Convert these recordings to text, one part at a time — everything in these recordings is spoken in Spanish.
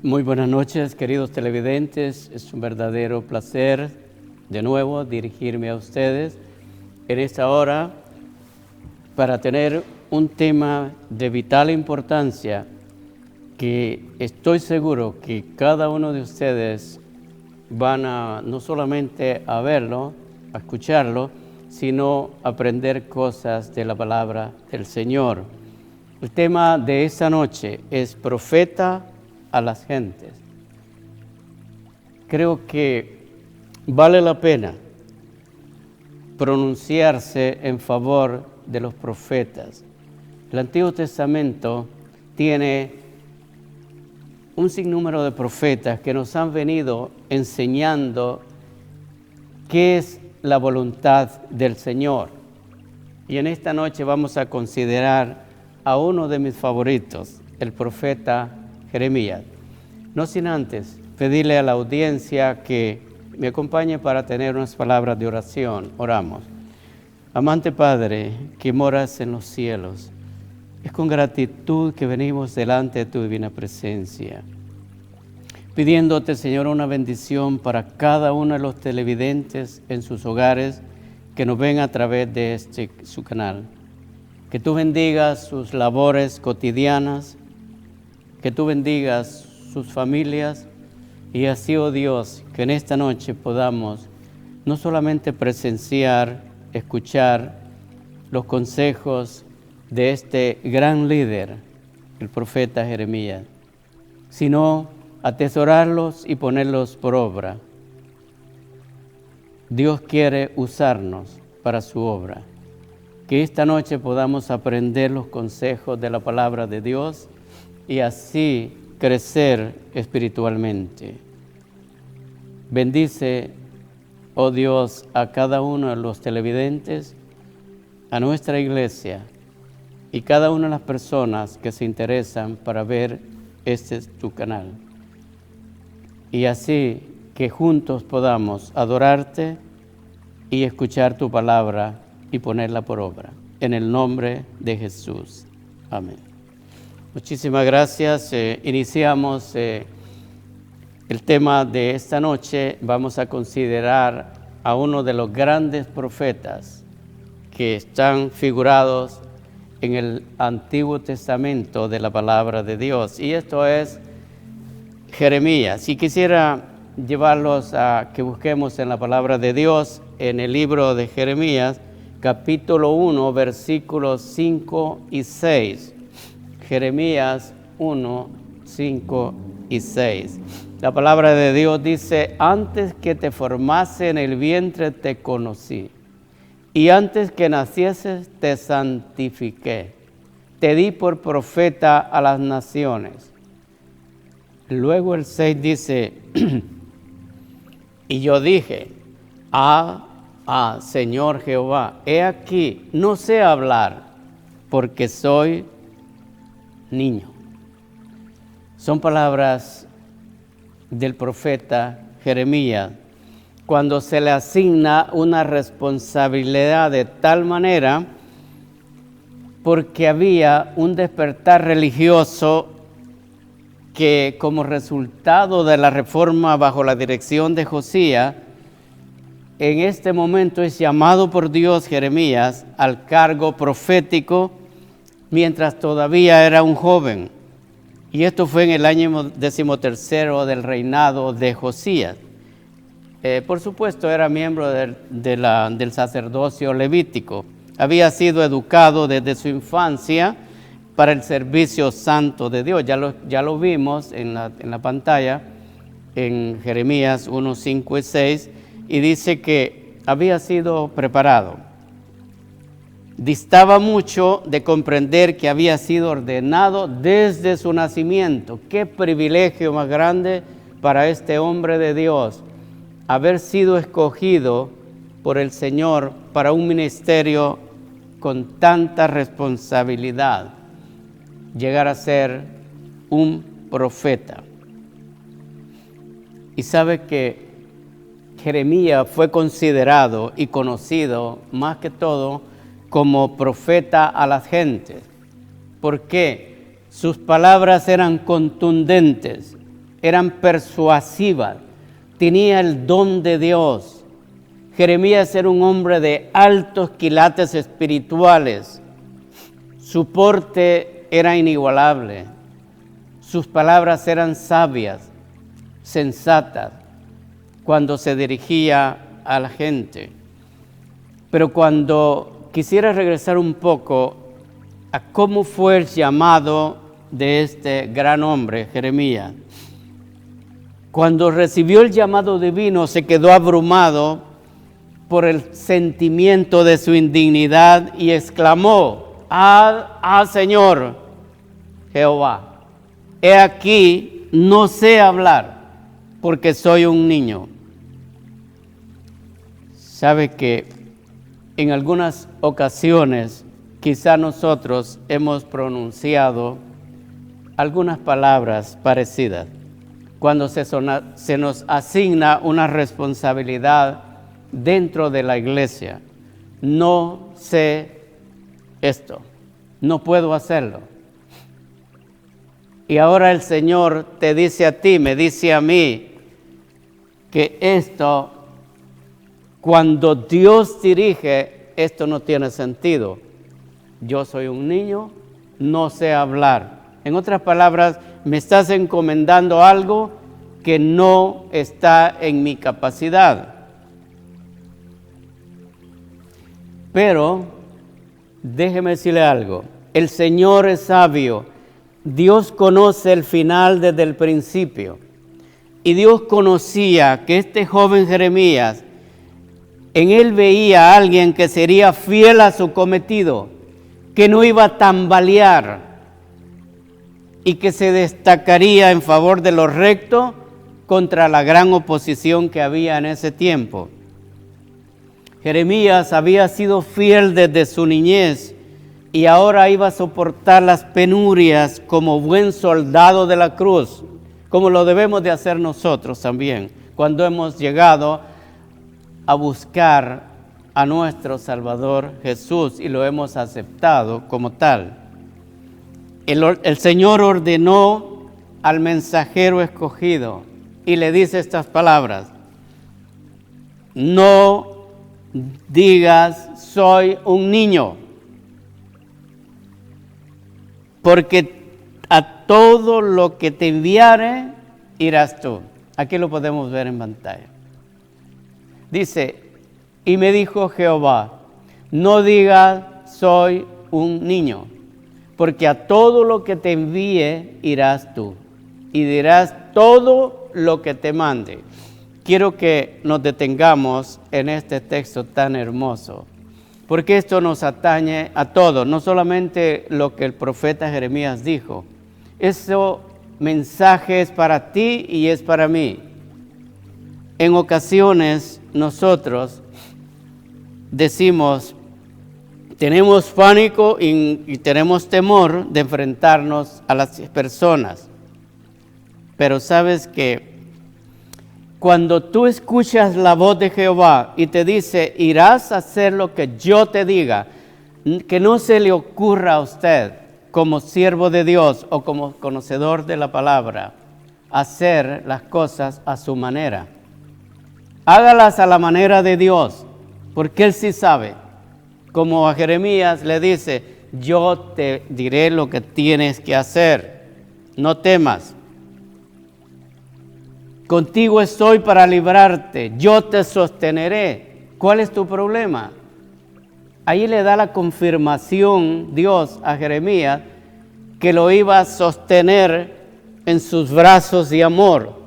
Muy buenas noches, queridos televidentes. Es un verdadero placer de nuevo dirigirme a ustedes en esta hora para tener un tema de vital importancia que estoy seguro que cada uno de ustedes van a no solamente a verlo, a escucharlo, sino aprender cosas de la palabra del Señor. El tema de esta noche es profeta a las gentes. Creo que vale la pena pronunciarse en favor de los profetas. El Antiguo Testamento tiene un sinnúmero de profetas que nos han venido enseñando qué es la voluntad del Señor. Y en esta noche vamos a considerar a uno de mis favoritos, el profeta Jeremías. No sin antes pedirle a la audiencia que me acompañe para tener unas palabras de oración. Oramos. Amante Padre, que moras en los cielos, es con gratitud que venimos delante de tu divina presencia, pidiéndote, Señor, una bendición para cada uno de los televidentes en sus hogares que nos ven a través de su canal. Que tú bendigas sus labores cotidianas, que tú bendigas sus familias y así, oh Dios, que en esta noche podamos no solamente presenciar, escuchar los consejos de este gran líder, el profeta Jeremías, sino atesorarlos y ponerlos por obra. Dios quiere usarnos para su obra. Que esta noche podamos aprender los consejos de la palabra de Dios y así crecer espiritualmente. Bendice, oh Dios, a cada uno de los televidentes, a nuestra iglesia y cada una de las personas que se interesan para ver tu canal. Y así que juntos podamos adorarte y escuchar tu palabra y ponerla por obra. En el nombre de Jesús. Amén. Muchísimas gracias. Iniciamos el tema de esta noche. Vamos a considerar a uno de los grandes profetas que están figurados en el Antiguo Testamento de la palabra de Dios. Y esto es Jeremías. Si quisiera llevarlos a que busquemos en la palabra de Dios, en el libro de Jeremías, capítulo 1, versículos 5 y 6. Jeremías 1, 5 y 6. La palabra de Dios dice: antes que te formase en el vientre te conocí, y antes que nacieses te santifiqué, te di por profeta a las naciones. Luego el 6 dice: y yo dije, Señor Jehová, he aquí, no sé hablar, porque soy niño. Son palabras del profeta Jeremías, cuando se le asigna una responsabilidad de tal manera, porque había un despertar religioso que, como resultado de la reforma bajo la dirección de Josías, en este momento es llamado por Dios Jeremías al cargo profético mientras todavía era un joven. Y esto fue en el año 13 del reinado de Josías. Por supuesto, era miembro del sacerdocio levítico. Había sido educado desde su infancia para el servicio santo de Dios. Ya lo vimos en la pantalla, en Jeremías 1, 5 y 6, y dice que había sido preparado. Distaba mucho de comprender que había sido ordenado desde su nacimiento. Qué privilegio más grande para este hombre de Dios, haber sido escogido por el Señor para un ministerio con tanta responsabilidad, llegar a ser un profeta. Y sabe que Jeremías fue considerado y conocido más que todo como profeta a las gentes. ¿Por qué? Sus palabras eran contundentes. eran persuasivas, tenía el don de Dios. Jeremías era un hombre de altos quilates espirituales. Su porte era inigualable. Sus palabras eran sabias, sensatas, cuando se dirigía a la gente. Pero cuando quisiera regresar un poco a cómo fue el llamado de este gran hombre, Jeremías. Cuando recibió el llamado divino, se quedó abrumado por el sentimiento de su indignidad y exclamó: Señor Jehová, he aquí, no sé hablar, porque soy un niño. Sabe que en algunas ocasiones quizá nosotros hemos pronunciado algunas palabras parecidas cuando se nos asigna una responsabilidad dentro de la iglesia. No sé esto, no puedo hacerlo. Y ahora el Señor te dice a ti, me dice a mí, que esto, cuando Dios dirige, esto no tiene sentido. Yo soy un niño, no sé hablar. En otras palabras, me estás encomendando algo que no está en mi capacidad. Pero, déjeme decirle algo, el Señor es sabio. Dios conoce el final desde el principio. Y Dios conocía que este joven Jeremías, en él veía a alguien que sería fiel a su cometido, que no iba a tambalear y que se destacaría en favor de lo recto contra la gran oposición que había en ese tiempo. Jeremías había sido fiel desde su niñez y ahora iba a soportar las penurias como buen soldado de la cruz, como lo debemos de hacer nosotros también, cuando hemos llegado a buscar a nuestro Salvador Jesús y lo hemos aceptado como tal. El Señor ordenó al mensajero escogido y le dice estas palabras: no digas soy un niño, porque a todo lo que te enviare irás tú. Aquí lo podemos ver en pantalla. Dice: y me dijo Jehová, no digas soy un niño, porque a todo lo que te envíe irás tú, y dirás todo lo que te mande. Quiero que nos detengamos en este texto tan hermoso, porque esto nos atañe a todos, no solamente lo que el profeta Jeremías dijo. Ese mensaje es para ti y es para mí. En ocasiones nosotros decimos, tenemos pánico y tenemos temor de enfrentarnos a las personas. Pero sabes que cuando tú escuchas la voz de Jehová y te dice, irás a hacer lo que yo te diga, que no se le ocurra a usted como siervo de Dios o como conocedor de la palabra, hacer las cosas a su manera. Hágalas a la manera de Dios, porque Él sí sabe. Como a Jeremías le dice, yo te diré lo que tienes que hacer, no temas. Contigo estoy para librarte, yo te sosteneré. ¿Cuál es tu problema? Ahí le da la confirmación Dios a Jeremías que lo iba a sostener en sus brazos de amor.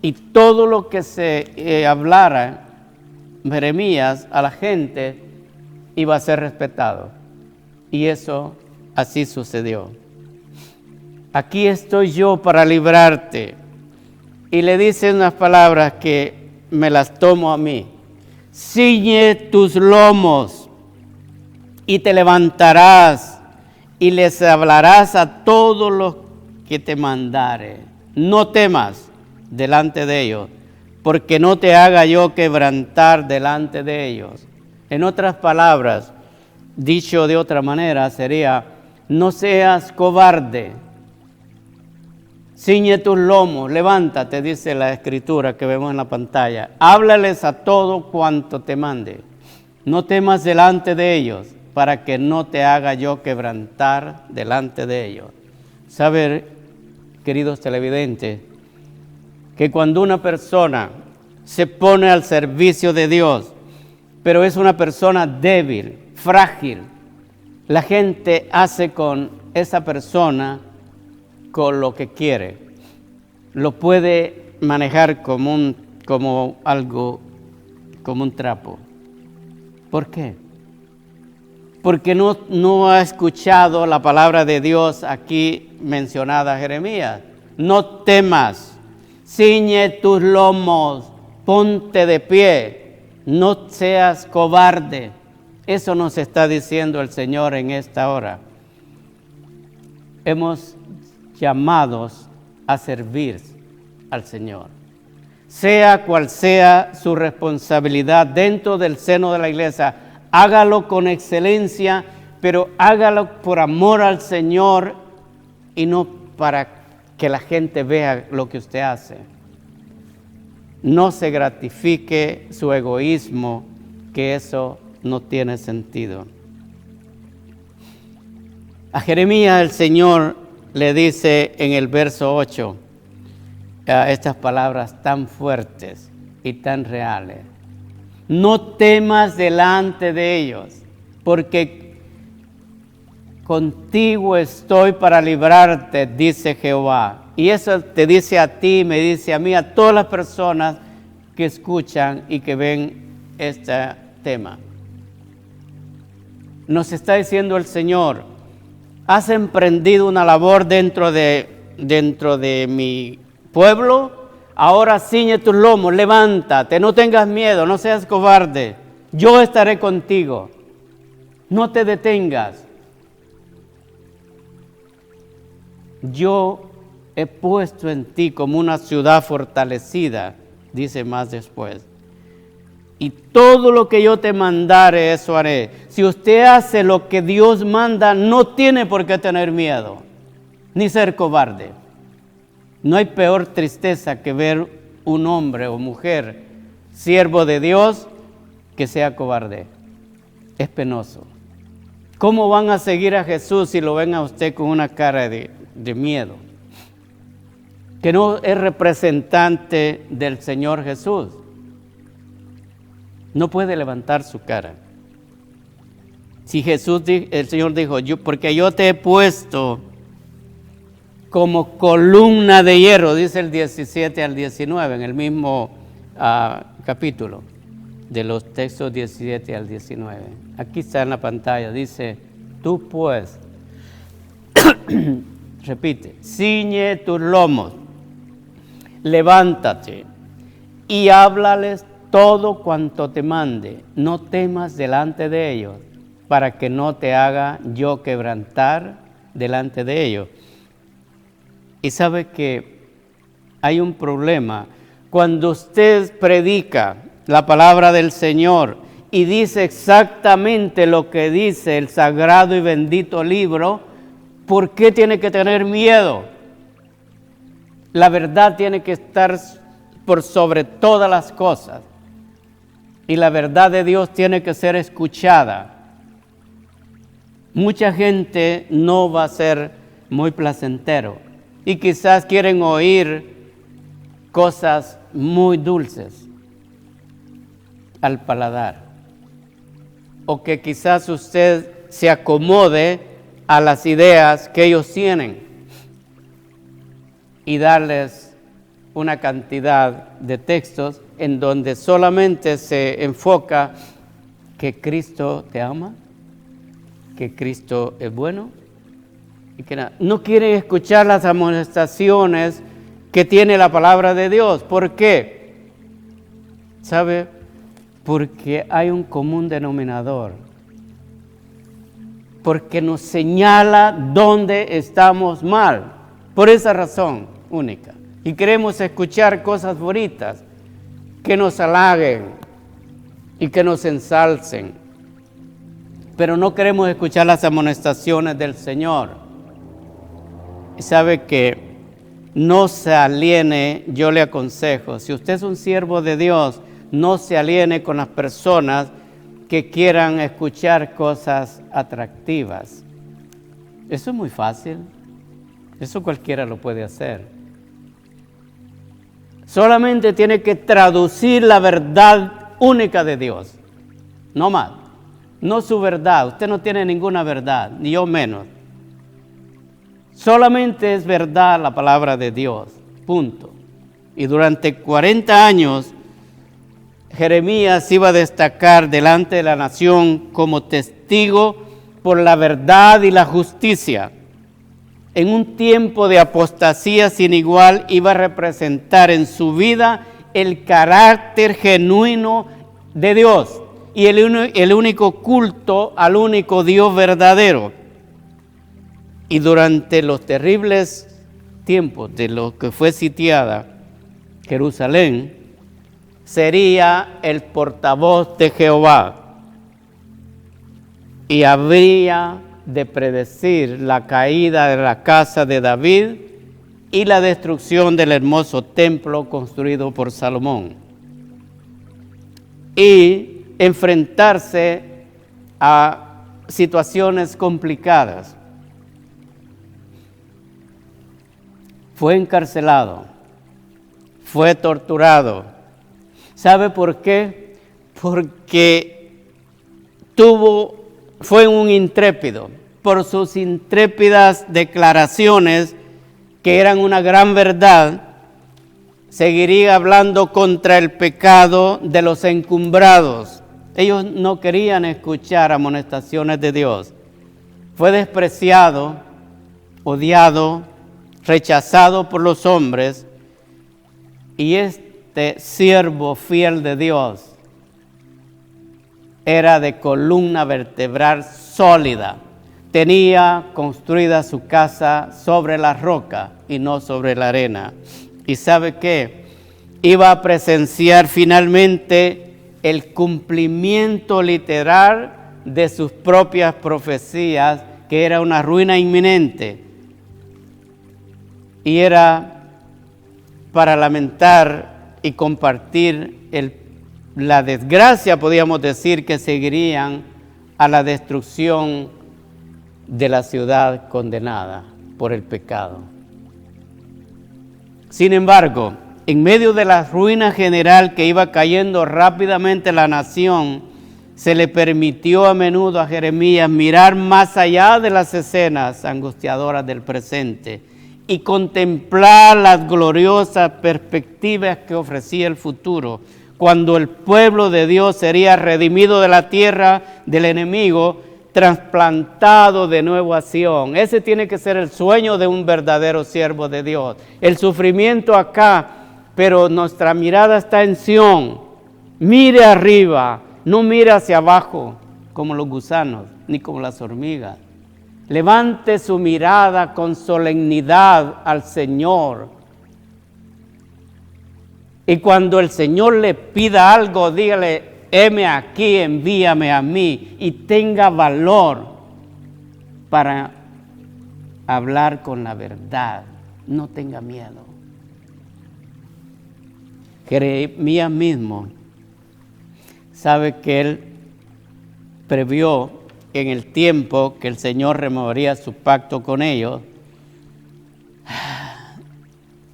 Y todo lo que se hablara Jeremías a la gente iba a ser respetado. Y eso así sucedió. Aquí estoy yo para librarte. Y le dice unas palabras que me las tomo a mí. Ciñe tus lomos y te levantarás y les hablarás a todos los que te mandare. No temas delante de ellos, porque no te haga yo quebrantar delante de ellos. En otras palabras, dicho de otra manera, sería, no seas cobarde. ciñe tus lomos, levántate, dice la escritura que vemos en la pantalla. Háblales a todo cuanto te mande. No temas delante de ellos, para que no te haga yo quebrantar delante de ellos. Saber, queridos televidentes, que cuando una persona se pone al servicio de Dios, pero es una persona débil, frágil, la gente hace con esa persona con lo que quiere. Lo puede manejar como un trapo. ¿Por qué? Porque no ha escuchado la palabra de Dios aquí mencionada Jeremías. No temas, ciñe tus lomos, ponte de pie, no seas cobarde. Eso nos está diciendo el Señor en esta hora. Hemos llamados a servir al Señor. Sea cual sea su responsabilidad dentro del seno de la iglesia, hágalo con excelencia, pero hágalo por amor al Señor y no para que la gente vea lo que usted hace. No se gratifique su egoísmo, que eso no tiene sentido. A Jeremías el Señor le dice en el verso 8 estas palabras tan fuertes y tan reales. No temas delante de ellos, porque contigo estoy para librarte, dice Jehová. Y eso te dice a ti, me dice a mí, a todas las personas que escuchan y que ven este tema. Nos está diciendo el Señor, has emprendido una labor dentro de mi pueblo, ahora ciñe tus lomos, levántate, no tengas miedo, no seas cobarde, yo estaré contigo, no te detengas. Yo he puesto en ti como una ciudad fortalecida, dice más después. Y todo lo que yo te mandare, eso haré. Si usted hace lo que Dios manda, no tiene por qué tener miedo, ni ser cobarde. No hay peor tristeza que ver un hombre o mujer, siervo de Dios, que sea cobarde. Es penoso. ¿Cómo van a seguir a Jesús si lo ven a usted con una cara de miedo? Que no es representante del Señor Jesús. No puede levantar su cara. Si el Señor dijo, porque yo te he puesto como columna de hierro, dice el 17 al 19, en el mismo capítulo de los textos 17 al 19. Aquí está en la pantalla, dice, tú pues, repite, ciñe tus lomos, levántate y háblales todo cuanto te mande, no temas delante de ellos, para que no te haga yo quebrantar delante de ellos. Y sabe que hay un problema. Cuando usted predica la palabra del Señor y dice exactamente lo que dice el sagrado y bendito libro, ¿por qué tiene que tener miedo? La verdad tiene que estar por sobre todas las cosas. Y la verdad de Dios tiene que ser escuchada. Mucha gente no va a ser muy placentero y quizás quieren oír cosas muy dulces al paladar, o que quizás usted se acomode a las ideas que ellos tienen y darles una cantidad de textos en donde solamente se enfoca que Cristo te ama, que Cristo es bueno, y que no quieren escuchar las amonestaciones que tiene la palabra de Dios. ¿Por qué? ¿Sabe? Porque hay un común denominador. Porque nos señala dónde estamos mal. Por esa razón única. Y queremos escuchar cosas bonitas que nos halaguen y que nos ensalcen. Pero no queremos escuchar las amonestaciones del Señor. Y sabe que no se aliene, yo le aconsejo, si usted es un siervo de Dios, no se aliene con las personas que quieran escuchar cosas atractivas. Eso es muy fácil, eso cualquiera lo puede hacer. Solamente tiene que traducir la verdad única de Dios, no más, no su verdad. Usted no tiene ninguna verdad, ni yo menos. Solamente es verdad la palabra de Dios, punto. Y durante 40 años, Jeremías iba a destacar delante de la nación como testigo por la verdad y la justicia. En un tiempo de apostasía sin igual, iba a representar en su vida el carácter genuino de Dios y el único culto al único Dios verdadero. Y durante los terribles tiempos de lo que fue sitiada Jerusalén, sería el portavoz de Jehová y habría de predecir la caída de la casa de David y la destrucción del hermoso templo construido por Salomón, y enfrentarse a situaciones complicadas. Fue encarcelado, fue torturado. ¿Sabe por qué? Porque fue un intrépido. Por sus intrépidas declaraciones, que eran una gran verdad, seguiría hablando contra el pecado de los encumbrados. Ellos no querían escuchar amonestaciones de Dios. Fue despreciado, odiado, rechazado por los hombres, y este siervo fiel de Dios era de columna vertebral sólida. Tenía construida su casa sobre la roca y no sobre la arena. ¿Y sabe qué? Iba a presenciar finalmente el cumplimiento literal de sus propias profecías, que era una ruina inminente. Y era para lamentar y compartir la desgracia, podríamos decir, que seguirían a la destrucción de la ciudad condenada por el pecado. Sin embargo, en medio de la ruina general que iba cayendo rápidamente la nación, se le permitió a menudo a Jeremías mirar más allá de las escenas angustiadoras del presente y contemplar las gloriosas perspectivas que ofrecía el futuro, cuando el pueblo de Dios sería redimido de la tierra del enemigo, trasplantado de nuevo a Sión. Ese tiene que ser el sueño de un verdadero siervo de Dios. El sufrimiento acá, pero nuestra mirada está en Sión. Mire arriba, no mire hacia abajo como los gusanos, ni como las hormigas. Levante su mirada con solemnidad al Señor. Y cuando el Señor le pida algo, dígale: heme aquí, envíame a mí, y tenga valor para hablar con la verdad. No tenga miedo. Jeremías mismo sabe que él previó en el tiempo que el Señor removería su pacto con ellos.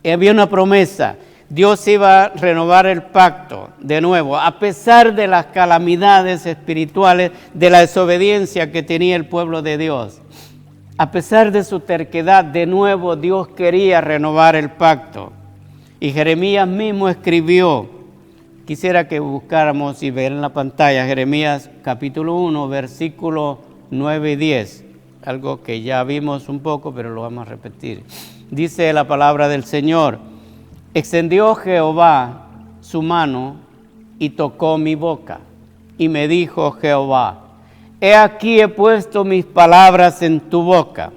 Había una promesa. Dios iba a renovar el pacto de nuevo, a pesar de las calamidades espirituales, de la desobediencia que tenía el pueblo de Dios. A pesar de su terquedad, de nuevo Dios quería renovar el pacto. Y Jeremías mismo escribió, quisiera que buscáramos y ver en la pantalla, Jeremías capítulo 1, versículos 9 y 10, algo que ya vimos un poco, pero lo vamos a repetir. Dice la palabra del Señor: extendió Jehová su mano y tocó mi boca, y me dijo Jehová: he aquí he puesto mis palabras en tu boca.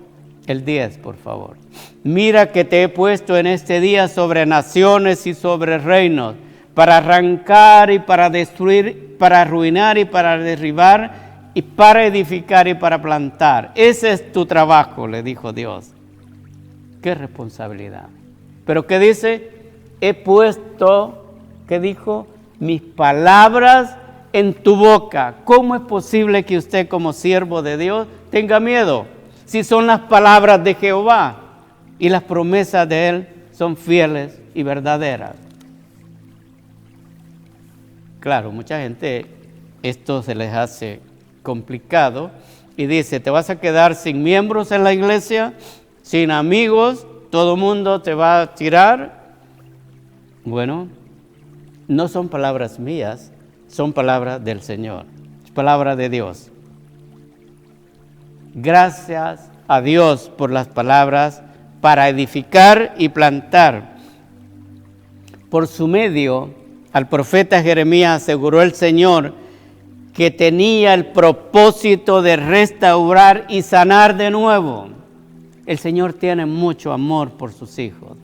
El 10, por favor. Mira que te he puesto en este día sobre naciones y sobre reinos, para arrancar y para destruir, para arruinar y para derribar, y para edificar y para plantar. Ese es tu trabajo, le dijo Dios. ¡Qué responsabilidad! Pero ¿qué dice? He puesto, ¿qué dijo? Mis palabras en tu boca. ¿Cómo es posible que usted como siervo de Dios tenga miedo? Si son las palabras de Jehová y las promesas de Él son fieles y verdaderas. Claro, mucha gente esto se les hace complicado y dice, ¿te vas a quedar sin miembros en la iglesia? ¿Sin amigos? ¿Todo el mundo te va a tirar? Bueno, no son palabras mías, son palabras del Señor, es palabra de Dios. Gracias a Dios por las palabras para edificar y plantar. Por su medio, al profeta Jeremías aseguró el Señor que tenía el propósito de restaurar y sanar de nuevo. El Señor tiene mucho amor por sus hijos.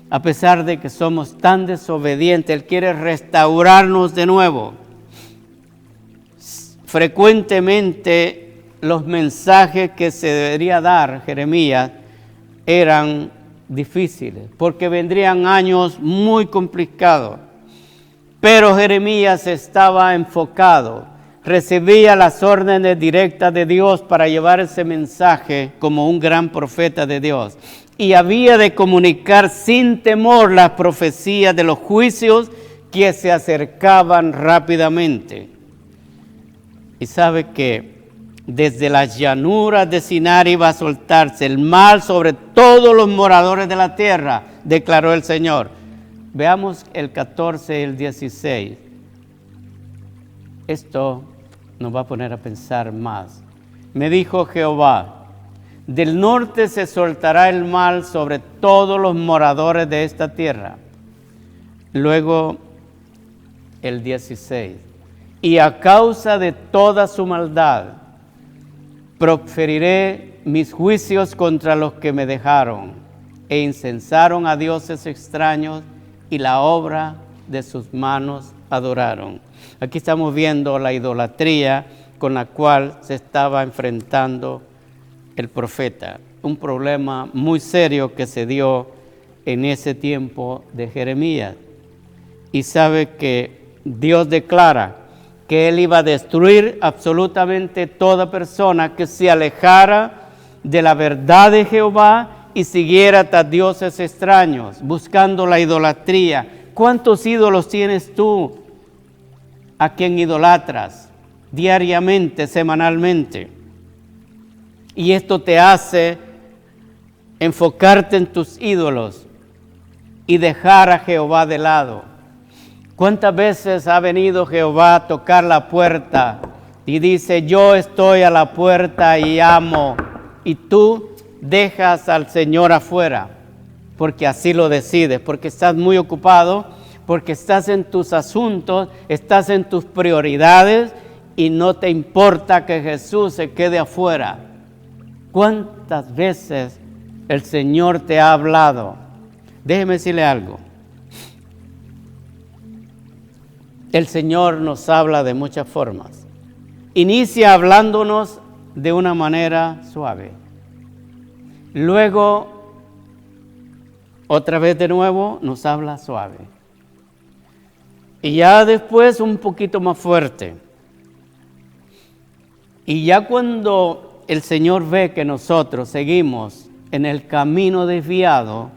A pesar de que somos tan desobedientes, Él quiere restaurarnos de nuevo. Frecuentemente los mensajes que se debería dar Jeremías eran difíciles, porque vendrían años muy complicados. Pero Jeremías estaba enfocado, recibía las órdenes directas de Dios para llevar ese mensaje como un gran profeta de Dios. Y había de comunicar sin temor las profecías de los juicios que se acercaban rápidamente. Y sabe que desde las llanuras de Sinar iba a soltarse el mal sobre todos los moradores de la tierra, declaró el Señor. Veamos el 14 y el 16. Esto nos va a poner a pensar más. Me dijo Jehová, del norte se soltará el mal sobre todos los moradores de esta tierra. Luego el 16. Y a causa de toda su maldad, proferiré mis juicios contra los que me dejaron e incensaron a dioses extraños y la obra de sus manos adoraron. Aquí estamos viendo la idolatría con la cual se estaba enfrentando el profeta. Un problema muy serio que se dio en ese tiempo de Jeremías. Y sabe que Dios declara que Él iba a destruir absolutamente toda persona que se alejara de la verdad de Jehová y siguiera tras dioses extraños, buscando la idolatría. ¿Cuántos ídolos tienes tú a quien idolatras diariamente, semanalmente? Y esto te hace enfocarte en tus ídolos y dejar a Jehová de lado. ¿Cuántas veces ha venido Jehová a tocar la puerta y dice, yo estoy a la puerta y llamo, y tú dejas al Señor afuera, porque así lo decides, porque estás muy ocupado, porque estás en tus asuntos, estás en tus prioridades y no te importa que Jesús se quede afuera? ¿Cuántas veces el Señor te ha hablado? Déjeme decirle algo. El Señor nos habla de muchas formas. Inicia hablándonos de una manera suave. Luego, otra vez de nuevo, nos habla suave. Y ya después un poquito más fuerte. Y ya cuando el Señor ve que nosotros seguimos en el camino desviado,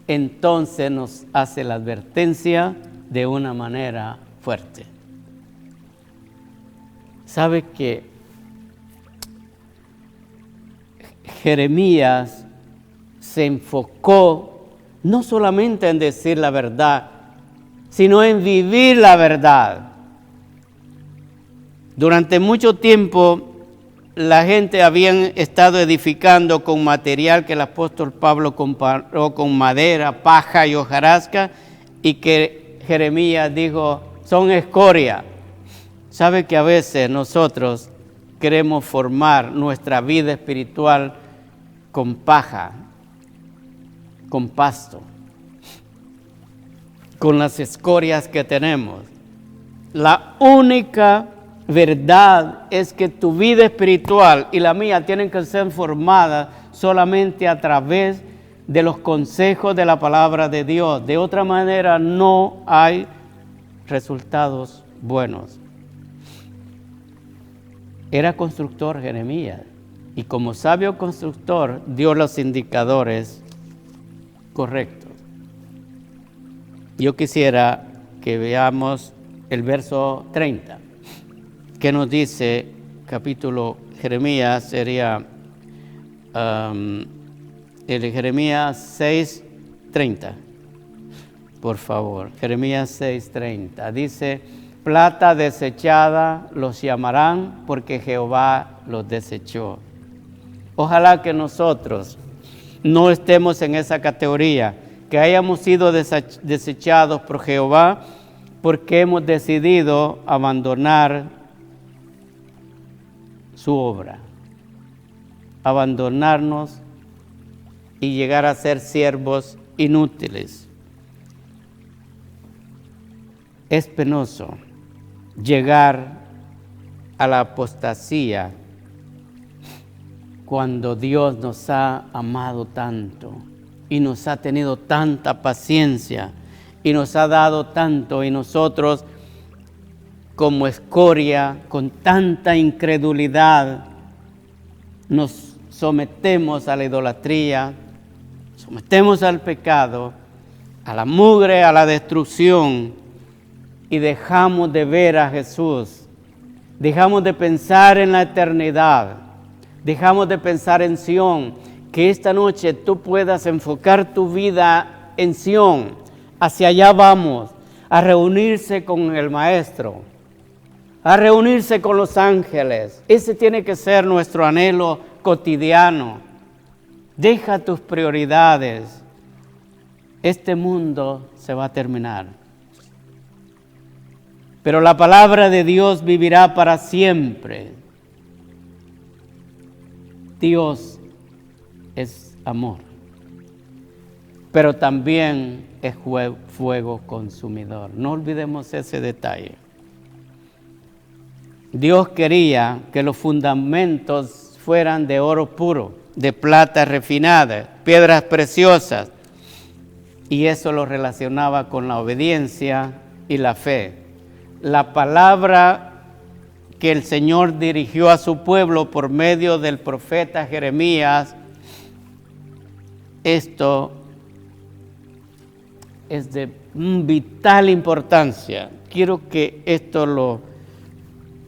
entonces nos hace la advertencia de una manera fuerte. ¿Sabe que Jeremías se enfocó no solamente en decir la verdad, sino en vivir la verdad? Durante mucho tiempo la gente había estado edificando con material que el apóstol Pablo comparó con madera, paja y hojarasca, y que Jeremías dijo, son escoria. ¿Sabe que a veces nosotros queremos formar nuestra vida espiritual con paja, con pasto, con las escorias que tenemos? La única verdad es que tu vida espiritual y la mía tienen que ser formadas solamente a través de los consejos de la palabra de Dios. De otra manera no hay resultados buenos. Era constructor Jeremías, y como sabio constructor dio los indicadores correctos. Yo quisiera que veamos el verso 30, que nos dice, capítulo Jeremías, sería el Jeremías 6:30, por favor. Jeremías 6:30 dice: plata desechada los llamarán, porque Jehová los desechó. Ojalá que nosotros no estemos en esa categoría, que hayamos sido desechados por Jehová porque hemos decidido abandonar su obra, abandonarnos y llegar a ser siervos inútiles. Es penoso llegar a la apostasía cuando Dios nos ha amado tanto y nos ha tenido tanta paciencia y nos ha dado tanto, y nosotros como escoria, con tanta incredulidad, nos sometemos a la idolatría, sometemos al pecado, a la mugre, a la destrucción, y dejamos de ver a Jesús, dejamos de pensar en la eternidad, dejamos de pensar en Sión. Que esta noche tú puedas enfocar tu vida en Sión. Hacia allá vamos, a reunirse con el Maestro, a reunirse con los ángeles. Ese tiene que ser nuestro anhelo cotidiano. Deja tus prioridades. Este mundo se va a terminar, pero la palabra de Dios vivirá para siempre. Dios es amor, pero también es fuego consumidor. No olvidemos ese detalle. Dios quería que los fundamentos fueran de oro puro, de plata refinada, piedras preciosas, y eso lo relacionaba con la obediencia y la fe. La palabra que el Señor dirigió a su pueblo por medio del profeta Jeremías, esto es de vital importancia. Quiero que esto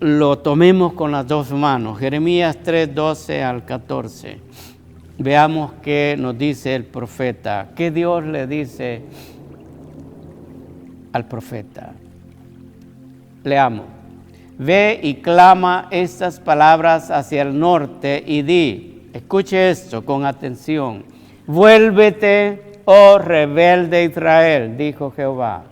lo tomemos con las dos manos. Jeremías 3:12 al 14. Veamos qué nos dice el profeta, qué Dios le dice al profeta. Leamos. Ve y clama estas palabras hacia el norte y di, escuche esto con atención: vuélvete, oh rebelde Israel, dijo Jehová.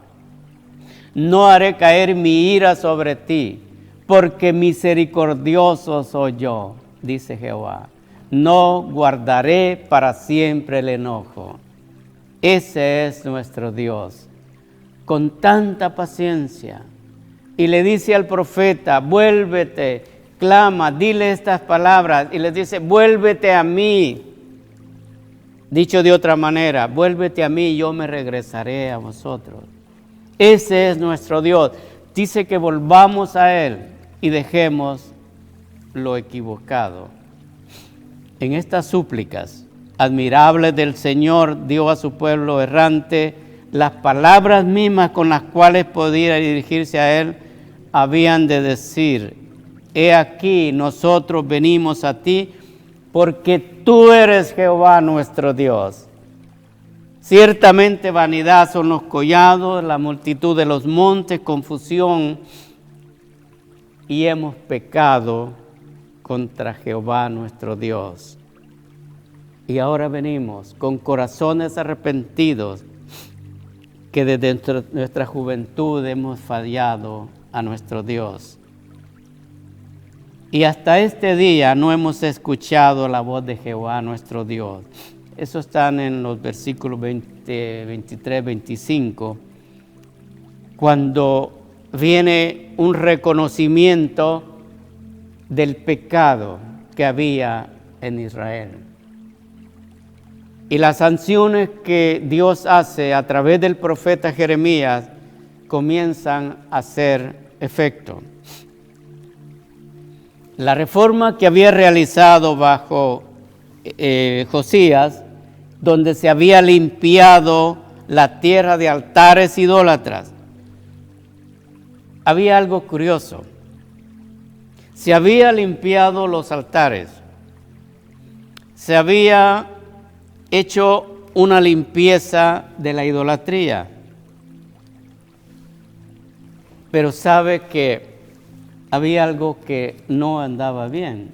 No haré caer mi ira sobre ti, porque misericordioso soy yo, dice Jehová. No guardaré para siempre el enojo. Ese es nuestro Dios, con tanta paciencia. Y le dice al profeta: vuélvete, clama, dile estas palabras. Y le dice: vuélvete a mí. Dicho de otra manera, vuélvete a mí y yo me regresaré a vosotros. Ese es nuestro Dios. Dice que volvamos a Él y dejemos lo equivocado. En estas súplicas admirables del Señor dio a su pueblo errante las palabras mismas con las cuales podía dirigirse a Él. Habían de decir: he aquí, nosotros venimos a ti, porque tú eres Jehová nuestro Dios. Ciertamente vanidad son los collados, la multitud de los montes, confusión, y hemos pecado contra Jehová nuestro Dios. Y ahora venimos con corazones arrepentidos, que desde nuestra juventud hemos fallado a nuestro Dios. Y hasta este día no hemos escuchado la voz de Jehová nuestro Dios. Eso está en los versículos 20, 23, 25, cuando viene un reconocimiento del pecado que había en Israel. Y las sanciones que Dios hace a través del profeta Jeremías comienzan a hacer efecto. La reforma que había realizado bajo Josías, donde se había limpiado la tierra de altares idólatras, había algo curioso. Se había limpiado los altares, se había hecho una limpieza de la idolatría, pero sabe que había algo que no andaba bien.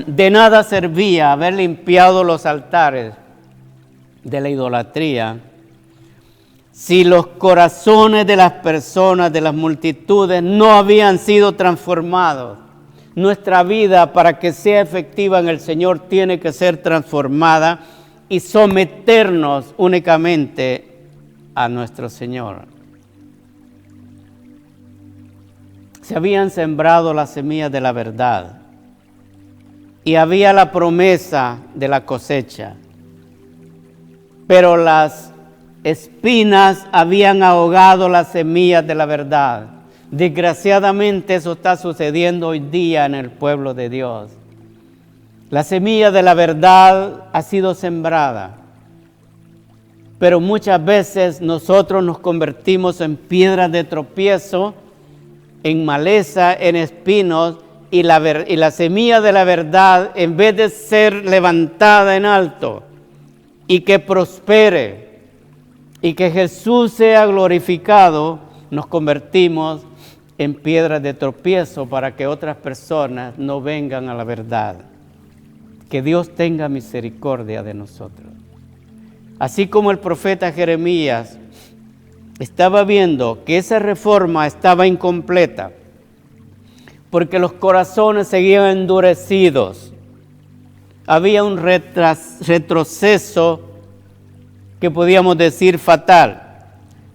De nada servía haber limpiado los altares de la idolatría si los corazones de las personas, de las multitudes, no habían sido transformados. Nuestra vida, para que sea efectiva en el Señor, tiene que ser transformada y someternos únicamente a nuestro Señor. Se habían sembrado las semillas de la verdad y había la promesa de la cosecha, pero las espinas habían ahogado las semillas de la verdad. Desgraciadamente eso está sucediendo hoy día en el pueblo de Dios. La semilla de la verdad ha sido sembrada, pero muchas veces nosotros nos convertimos en piedras de tropiezo, en maleza, en espinos, y la semilla de la verdad, en vez de ser levantada en alto y que prospere y que Jesús sea glorificado, nos convertimos en piedras de tropiezo para que otras personas no vengan a la verdad. Que Dios tenga misericordia de nosotros. Así como el profeta Jeremías estaba viendo que esa reforma estaba incompleta, porque los corazones seguían endurecidos. Había un retroceso que podíamos decir fatal.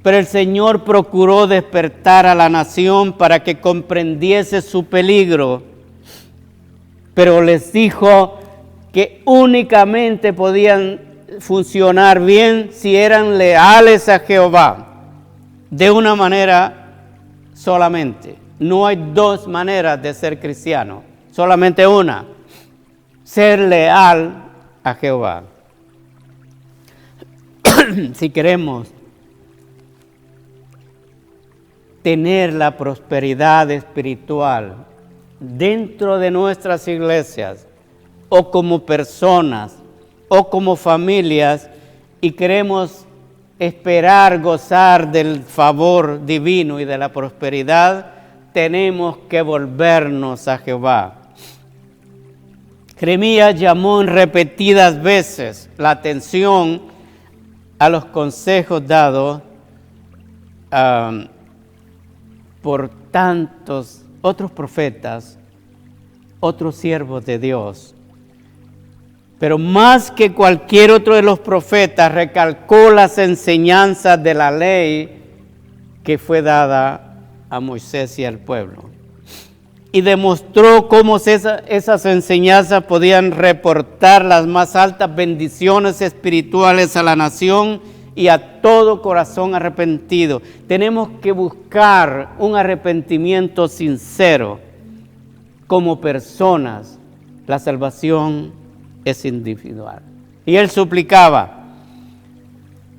Pero el Señor procuró despertar a la nación para que comprendiese su peligro. Pero les dijo que únicamente podían funcionar bien si eran leales a Jehová. De una manera solamente. No hay dos maneras de ser cristiano, solamente una: ser leal a Jehová. Si queremos tener la prosperidad espiritual dentro de nuestras iglesias, o como personas, o como familias, y queremos esperar gozar del favor divino y de la prosperidad, tenemos que volvernos a Jehová. Jeremías llamó en repetidas veces la atención a los consejos dados por tantos otros profetas, otros siervos de Dios. Pero más que cualquier otro de los profetas, recalcó las enseñanzas de la ley que fue dada a Moisés y al pueblo. Y demostró cómo esas enseñanzas podían reportar las más altas bendiciones espirituales a la nación y a todo corazón arrepentido. Tenemos que buscar un arrepentimiento sincero. Como personas, la salvación es individual. Y él suplicaba,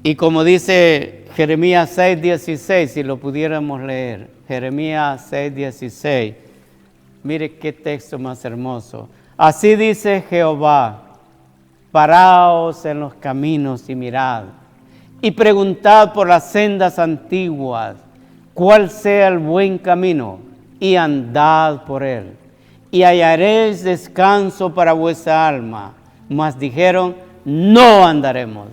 y como dice Jeremías 6:16, si lo pudiéramos leer, Jeremías 6:16, mire qué texto más hermoso. Así dice Jehová: paraos en los caminos y mirad, y preguntad por las sendas antiguas, cuál sea el buen camino, y andad por él, y hallaréis descanso para vuestra alma. Mas dijeron: no andaremos.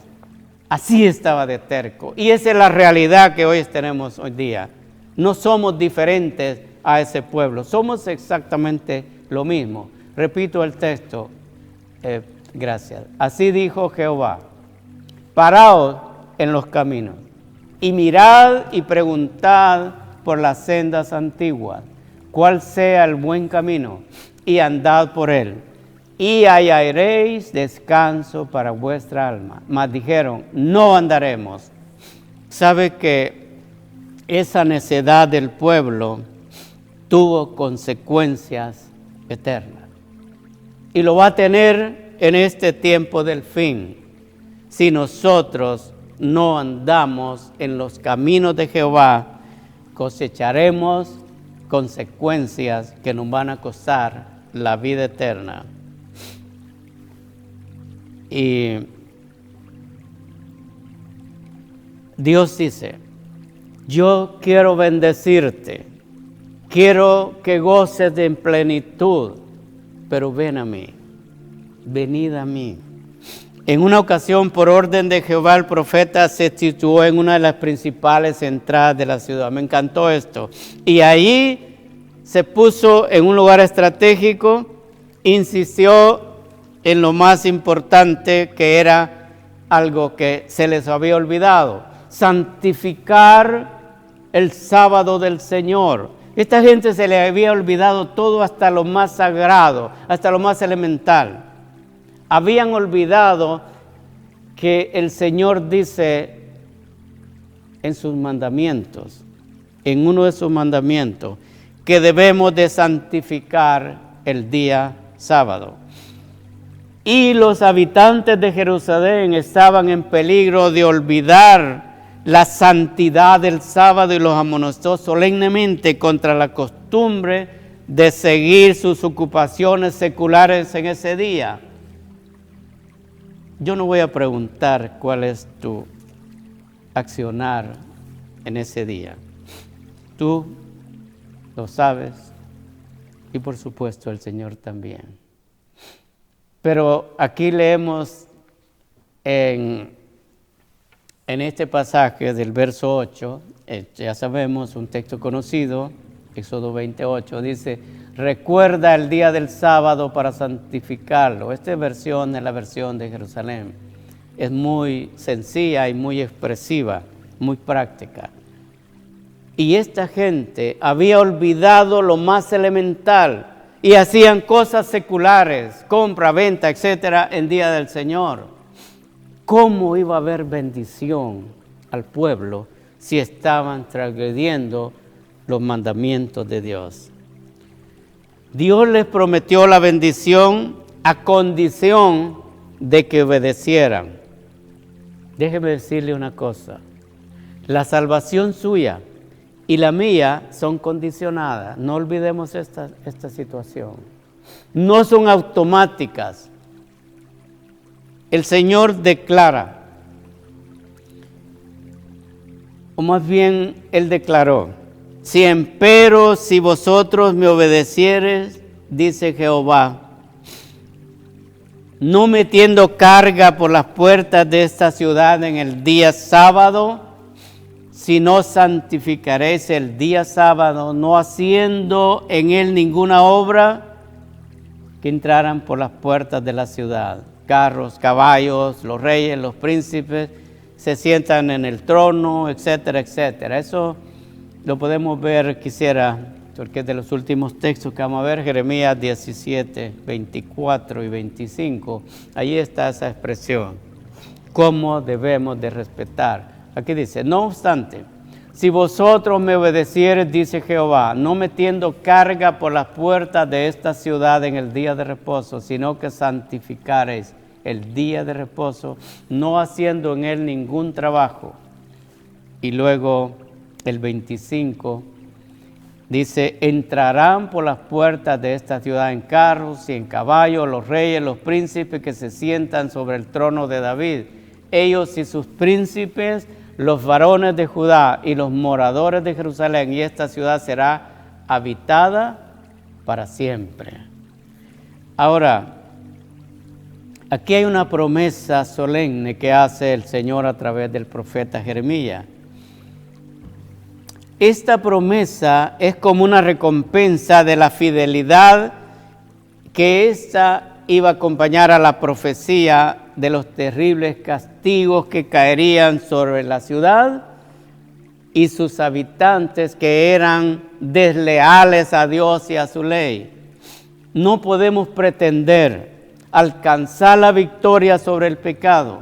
Así estaba de terco. Y esa es la realidad que hoy tenemos hoy día. No somos diferentes a ese pueblo. Somos exactamente lo mismo. Repito el texto. Gracias. Así dijo Jehová: paraos en los caminos y mirad y preguntad por las sendas antiguas, cuál sea el buen camino, y andad por él, y hallaréis descanso para vuestra alma. Mas dijeron, no andaremos. ¿Sabe que esa necedad del pueblo tuvo consecuencias eternas? Y lo va a tener en este tiempo del fin, si nosotros no andamos en los caminos de Jehová. Cosecharemos consecuencias que nos van a costar la vida eterna. Y Dios dice, yo quiero bendecirte, quiero que goces en plenitud, pero ven a mí, venid a mí. En una ocasión, por orden de Jehová, el profeta se situó en una de las principales entradas de la ciudad. Me encantó esto. Y ahí se puso en un lugar estratégico, insistió en lo más importante, que era algo que se les había olvidado: santificar el sábado del Señor. Esta gente se le había olvidado todo, hasta lo más sagrado, hasta lo más elemental. Habían olvidado que el Señor dice en sus mandamientos, en uno de sus mandamientos, que debemos de santificar el día sábado. Y los habitantes de Jerusalén estaban en peligro de olvidar la santidad del sábado y los amonestó solemnemente contra la costumbre de seguir sus ocupaciones seculares en ese día. Yo no voy a preguntar cuál es tu accionar en ese día. Tú lo sabes y por supuesto el Señor también. Pero aquí leemos en este pasaje del verso 8, ya sabemos, un texto conocido, Éxodo 28, dice: recuerda el día del sábado para santificarlo. Esta versión es la versión de Jerusalén. Es muy sencilla y muy expresiva, muy práctica. Y esta gente había olvidado lo más elemental y hacían cosas seculares, compra, venta, etcétera, en día del Señor. ¿Cómo iba a haber bendición al pueblo si estaban transgrediendo los mandamientos de Dios? Dios les prometió la bendición a condición de que obedecieran. Déjeme decirle una cosa: la salvación suya y la mía son condicionadas. No olvidemos esta situación. No son automáticas. El Señor declara, o más bien Él declaró: si empero, si vosotros me obedeciereis, dice Jehová, no metiendo carga por las puertas de esta ciudad en el día sábado, sino santificaréis el día sábado, no haciendo en él ninguna obra, que entraran por las puertas de la ciudad. Carros, caballos, los reyes, los príncipes, se sientan en el trono, etcétera, etcétera. Eso lo podemos ver, quisiera, porque es de los últimos textos que vamos a ver, Jeremías 17, 24 y 25. Ahí está esa expresión, cómo debemos de respetar. Aquí dice: no obstante, si vosotros me obedeciereis, dice Jehová, no metiendo carga por las puertas de esta ciudad en el día de reposo, sino que santificareis el día de reposo, no haciendo en él ningún trabajo. Y luego el 25 dice: entrarán por las puertas de esta ciudad en carros y en caballos los reyes, los príncipes que se sientan sobre el trono de David, ellos y sus príncipes, los varones de Judá y los moradores de Jerusalén, y esta ciudad será habitada para siempre. Ahora, aquí hay una promesa solemne que hace el Señor a través del profeta Jeremías. Esta promesa es como una recompensa de la fidelidad que ésta iba a acompañar a la profecía de los terribles castigos que caerían sobre la ciudad y sus habitantes que eran desleales a Dios y a su ley. No podemos pretender alcanzar la victoria sobre el pecado,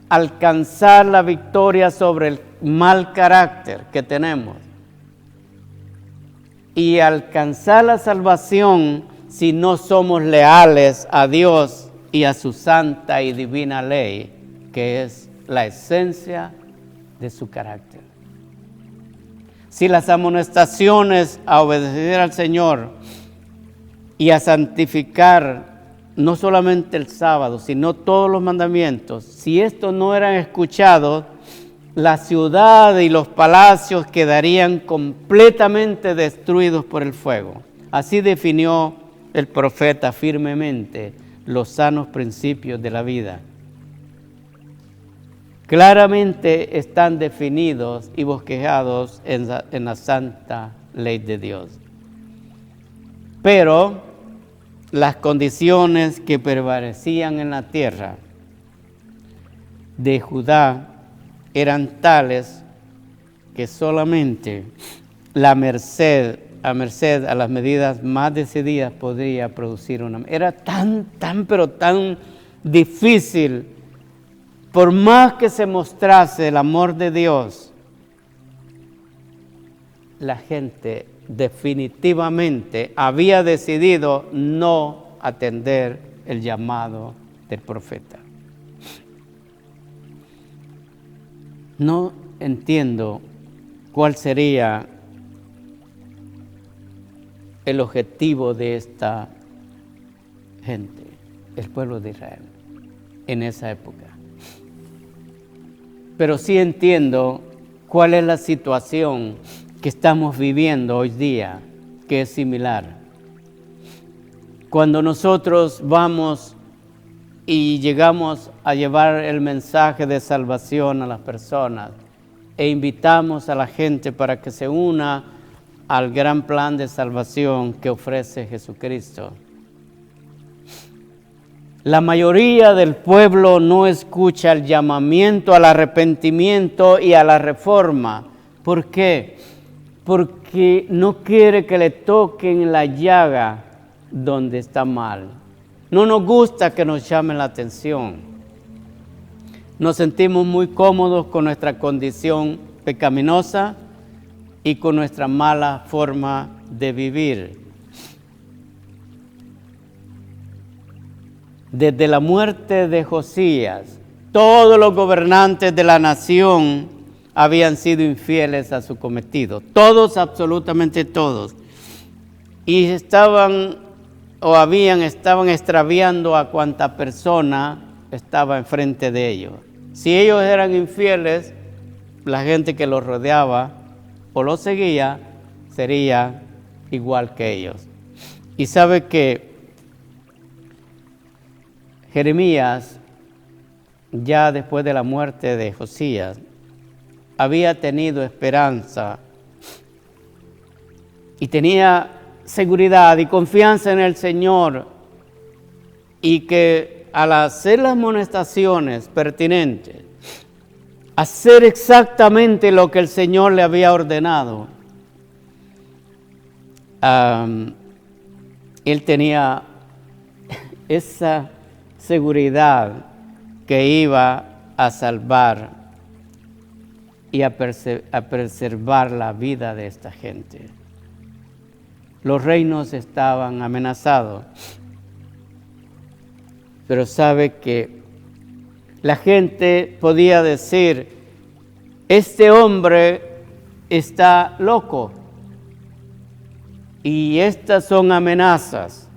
alcanzar la victoria sobre el mal carácter que tenemos y alcanzar la salvación si no somos leales a Dios y a su santa y divina ley, que es la esencia de su carácter. Si las amonestaciones a obedecer al Señor y a santificar no solamente el sábado, sino todos los mandamientos, si estos no eran escuchados, la ciudad y los palacios quedarían completamente destruidos por el fuego. Así definió el profeta firmemente los sanos principios de la vida. Claramente están definidos y bosquejados en la santa ley de Dios. Pero las condiciones que prevalecían en la tierra de Judá eran tales que solamente a merced a las medidas más decididas podría producir una. Era tan difícil, por más que se mostrase el amor de Dios, la gente definitivamente había decidido no atender el llamado del profeta. No entiendo cuál sería el objetivo de esta gente, el pueblo de Israel, en esa época. Pero sí entiendo cuál es la situación que estamos viviendo hoy día, que es similar. Cuando nosotros vamos y llegamos a llevar el mensaje de salvación a las personas e invitamos a la gente para que se una al gran plan de salvación que ofrece Jesucristo, la mayoría del pueblo no escucha el llamamiento al arrepentimiento y a la reforma. ¿Por qué? Porque no quiere que le toquen la llaga donde está mal. No nos gusta que nos llamen la atención. Nos sentimos muy cómodos con nuestra condición pecaminosa y con nuestra mala forma de vivir. Desde la muerte de Josías, todos los gobernantes de la nación habían sido infieles a su cometido. Todos, absolutamente todos. Y estaban extraviando a cuanta persona estaba enfrente de ellos. Si ellos eran infieles, la gente que los rodeaba o los seguía sería igual que ellos. Y sabe que Jeremías, ya después de la muerte de Josías, había tenido esperanza y tenía seguridad y confianza en el Señor, y que al hacer las amonestaciones pertinentes, hacer exactamente lo que el Señor le había ordenado, él tenía esa seguridad que iba a salvar y a preservar la vida de esta gente. Los reinos estaban amenazados, pero sabe que la gente podía decir: este hombre está loco, y estas son amenazas.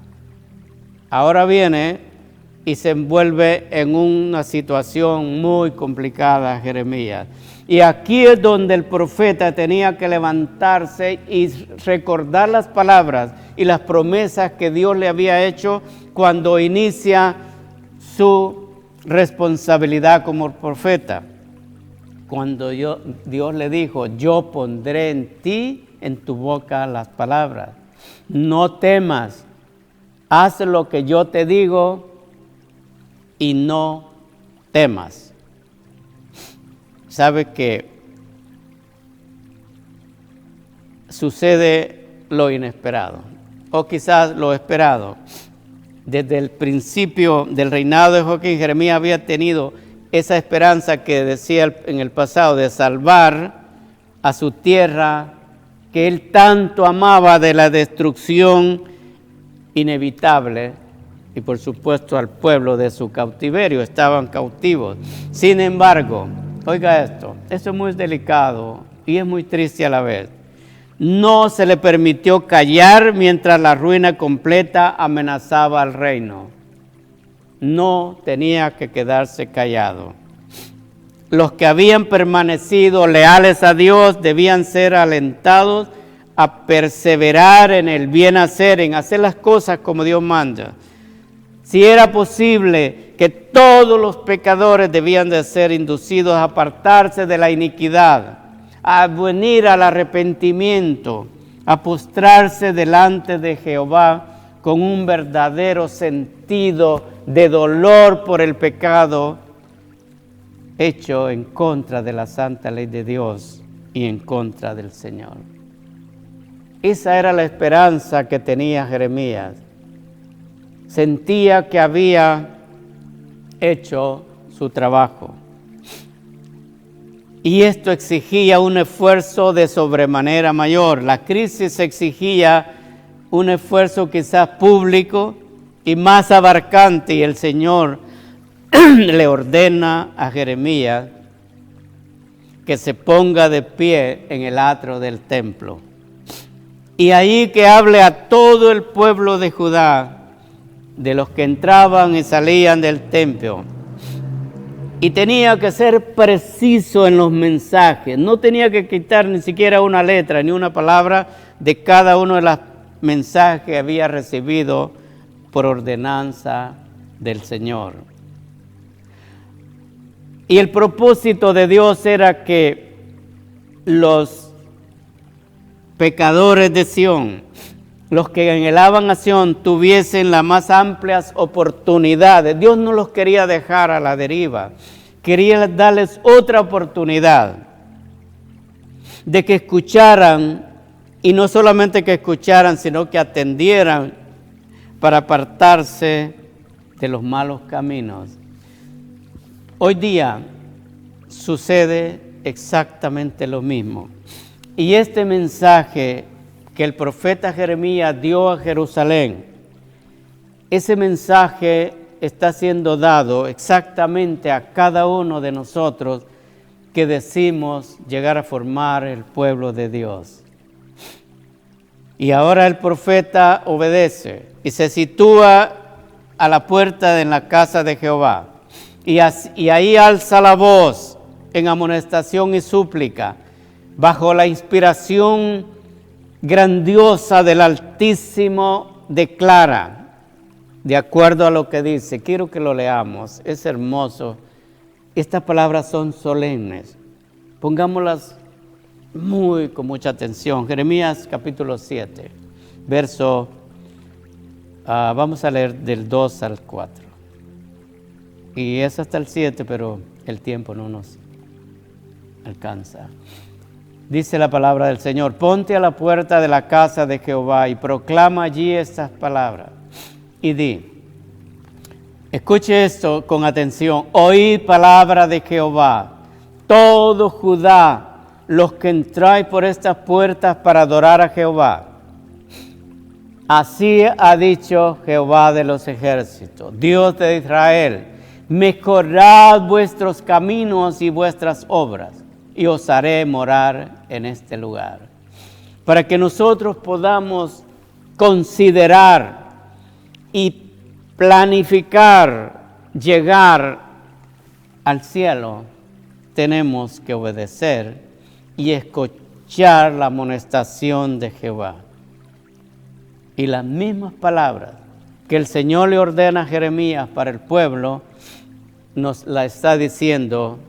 Ahora viene y se envuelve en una situación muy complicada Jeremías. Y aquí es donde el profeta tenía que levantarse y recordar las palabras y las promesas que Dios le había hecho cuando inicia su responsabilidad como profeta. Cuando Dios le dijo: yo pondré en ti, en tu boca, las palabras. No temas, haz lo que yo te digo y no temas. Sabe que sucede lo inesperado, o quizás lo esperado. desde el principio del reinado de Joaquín, Jeremías había tenido esa esperanza que decía en el pasado de salvar a su tierra, que él tanto amaba de la destrucción inevitable, y por supuesto al pueblo de su cautiverio, estaban cautivos. Sin embargo, oiga esto es muy delicado y es muy triste a la vez. No se le permitió callar mientras la ruina completa amenazaba al reino. No tenía que quedarse callado. Los que habían permanecido leales a Dios debían ser alentados a perseverar en el bien hacer, en hacer las cosas como Dios manda. Si era posible que todos los pecadores debían de ser inducidos a apartarse de la iniquidad, a venir al arrepentimiento, a postrarse delante de Jehová con un verdadero sentido de dolor por el pecado hecho en contra de la santa ley de Dios y en contra del Señor. Esa era la esperanza que tenía Jeremías. Sentía que había hecho su trabajo. Y esto exigía un esfuerzo de sobremanera mayor. La crisis exigía un esfuerzo quizás público y más abarcante, y el Señor le ordena a Jeremías que se ponga de pie en el atrio del templo. Y ahí que hable a todo el pueblo de Judá, de los que entraban y salían del templo. Y tenía que ser preciso en los mensajes. No tenía que quitar ni siquiera una letra ni una palabra de cada uno de los mensajes que había recibido por ordenanza del Señor. Y el propósito de Dios era que los pecadores de Sión, los que anhelaban a Sión, tuviesen las más amplias oportunidades. Dios no los quería dejar a la deriva. Quería darles otra oportunidad de que escucharan, y no solamente que escucharan, sino que atendieran para apartarse de los malos caminos. Hoy día sucede exactamente lo mismo. Y este mensaje que el profeta Jeremías dio a Jerusalén, ese mensaje está siendo dado exactamente a cada uno de nosotros que decimos llegar a formar el pueblo de Dios. Y ahora el profeta obedece y se sitúa a la puerta de la casa de Jehová. Y ahí alza la voz en amonestación y súplica, bajo la inspiración grandiosa del Altísimo, declara, de acuerdo a lo que dice. Quiero que lo leamos, es hermoso. Estas palabras son solemnes. Pongámoslas con mucha atención. Jeremías capítulo 7, verso, vamos a leer del 2 al 4. Y es hasta el 7, pero el tiempo no nos alcanza. Dice la palabra del Señor: ponte a la puerta de la casa de Jehová y proclama allí estas palabras. Y di, escuche esto con atención: oíd palabra de Jehová, todo Judá, los que entráis por estas puertas para adorar a Jehová. Así ha dicho Jehová de los ejércitos, Dios de Israel: mejorad vuestros caminos y vuestras obras, y os haré morar en este lugar. Para que nosotros podamos considerar y planificar llegar al cielo, tenemos que obedecer y escuchar la amonestación de Jehová. Y las mismas palabras que el Señor le ordena a Jeremías para el pueblo, nos la está diciendo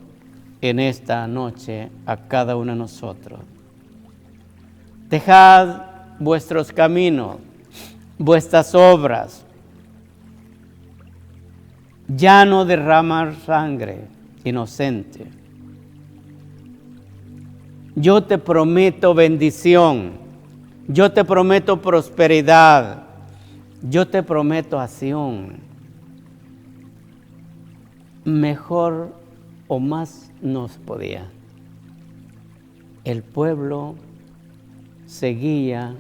en esta noche a cada uno de nosotros. Dejad vuestros caminos, vuestras obras. Ya no derramar sangre inocente. Yo te prometo bendición. Yo te prometo prosperidad. Yo te prometo a Sión, mejor o más no se podía. El pueblo seguía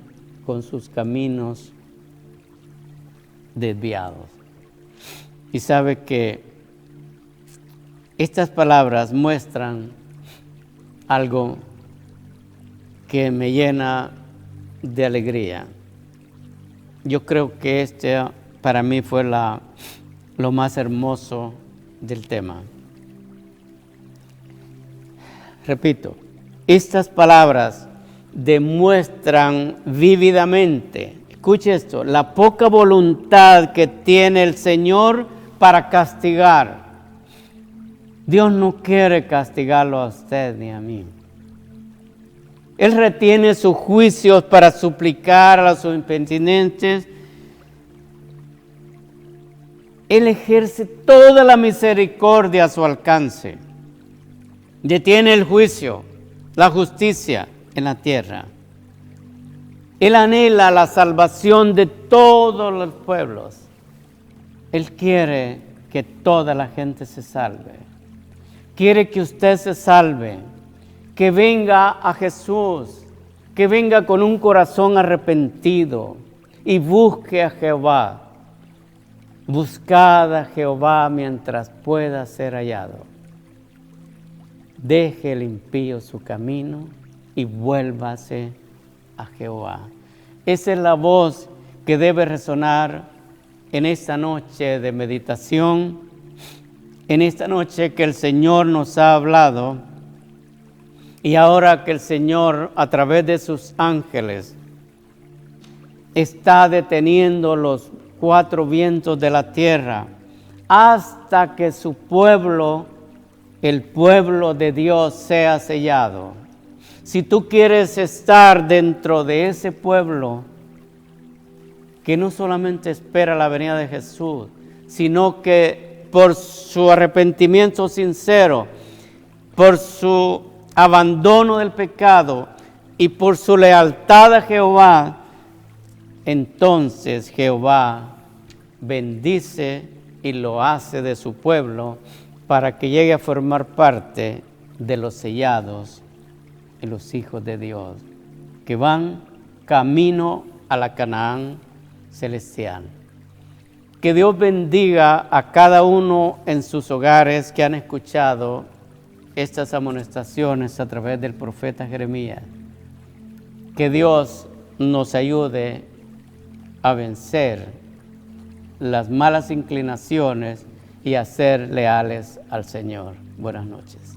con sus caminos desviados. Y sabe que estas palabras muestran algo que me llena de alegría. Yo creo que este para mí fue lo más hermoso del tema. Repito, estas palabras demuestran vívidamente, escuche esto, la poca voluntad que tiene el Señor para castigar. Dios no quiere castigarlo a usted ni a mí. Él retiene sus juicios para suplicar a los impenitentes. Él ejerce toda la misericordia a su alcance. Detiene el juicio, la justicia en la tierra. Él anhela la salvación de todos los pueblos. Él quiere que toda la gente se salve. Quiere que usted se salve, que venga a Jesús, que venga con un corazón arrepentido y busque a Jehová. Buscad a Jehová mientras pueda ser hallado. Deje el impío su camino y vuélvase a Jehová. Esa es la voz que debe resonar en esta noche de meditación, en esta noche que el Señor nos ha hablado, y ahora que el Señor a través de sus ángeles está deteniendo los 4 vientos de la tierra hasta que su pueblo, el pueblo de Dios, sea sellado. Si tú quieres estar dentro de ese pueblo que no solamente espera la venida de Jesús, sino que por su arrepentimiento sincero, por su abandono del pecado y por su lealtad a Jehová, entonces Jehová bendice y lo hace de su pueblo para que llegue a formar parte de los sellados y los hijos de Dios, que van camino a la Canaán celestial. Que Dios bendiga a cada uno en sus hogares que han escuchado estas amonestaciones a través del profeta Jeremías. Que Dios nos ayude a vencer las malas inclinaciones y a ser leales al Señor. Buenas noches.